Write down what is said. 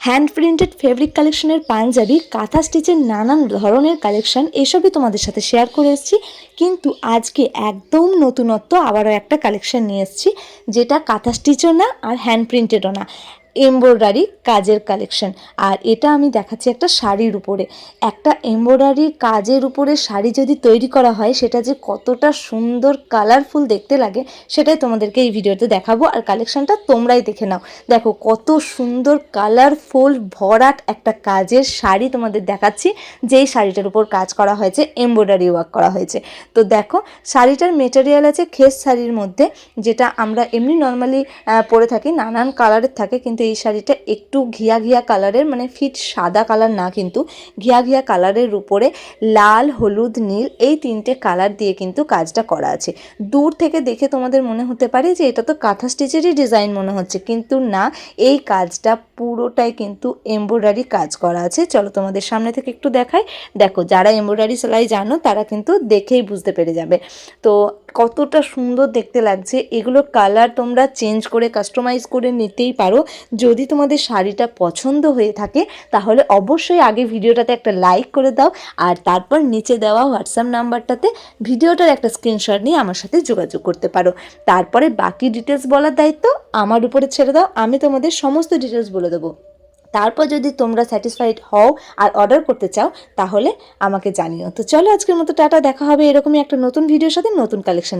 Hand printed fabric কালেকশনের পাঞ্জাবি, কাঁথা স্টিচের নানান ধরনের কালেকশন এসবই তোমাদের সাথে শেয়ার করে এসেছি। কিন্তু আজকে একদম নতুনত্ব আবারও একটা কালেকশন নিয়ে এসেছি, যেটা কাঁথা স্টিচও না আর হ্যান্ড প্রিন্টেডও না, এমব্রয়ডারি কাজের কালেকশন। আর এটা আমি দেখাচ্ছি একটা শাড়ির উপরে। একটা এমব্রয়ডারি কাজের উপরে শাড়ি যদি তৈরি করা হয়, সেটা যে কতটা সুন্দর কালারফুল দেখতে লাগে সেটাই তোমাদেরকে এই ভিডিওতে দেখাবো। আর কালেকশনটা তোমরাই দেখে নাও। দেখো কত সুন্দর কালারফুল ভরাট একটা কাজের শাড়ি তোমাদের দেখাচ্ছি, যেই শাড়িটার উপর কাজ করা হয়েছে, এমব্রয়ডারি ওয়ার্ক করা হয়েছে। তো দেখো শাড়িটার মেটেরিয়াল আছে খেস শাড়ির মধ্যে, যেটা আমরা এমনি নর্মালি পরে থাকি, নানান কালারের থাকে, কিন্তু এই শাড়িটা একটু ঘিয়া ঘিয়া কালারের, মানে ফিট সাদা কালার না, কিন্তু ঘিয়া ঘিয়া কালারের উপরে লাল, হলুদ, নীল এই তিনটে কালার দিয়ে কিন্তু কাজটা করা আছে। দূর থেকে দেখে তোমাদের মনে হতে পারে যে এটা তো কাঁথা স্টিচেরই ডিজাইন মনে হচ্ছে, কিন্তু না, এই কাজটা পুরোটাই কিন্তু এমব্রয়ডারি কাজ করা আছে। চলো তোমাদের সামনে থেকে একটু দেখাই। দেখো যারা এমব্রয়ডারি সেলাই জানো তারা কিন্তু দেখেই বুঝতে পেরে যাবে। তো কতটা সুন্দর দেখতে লাগছে। এগুলো কালার তোমরা চেঞ্জ করে কাস্টমাইজ করে নিতেই পারো। যদি তোমাদের শাড়িটা পছন্দ হয়ে থাকে তাহলে অবশ্যই আগে ভিডিওটাতে একটা লাইক করে দাও, আর তারপর নিচে দেওয়া হোয়াটসঅ্যাপ নাম্বারটাতে ভিডিওটার একটা স্ক্রিনশট নিয়ে আমার সাথে যোগাযোগ করতে পারো। তারপরে বাকি ডিটেলস বলার দায়িত্ব আমার উপরে ছেড়ে দাও, আমি তোমাদের সমস্ত ডিটেলস বলে দেবো। তারপর যদি তোমরা স্যাটিসফাইড হও আর অর্ডার করতে চাও তাহলে আমাকে জানিও। তো চলো আজকের মতো টাটা, দেখা হবে এরকমই একটা নতুন ভিডিওর সাথে, নতুন কালেকশন।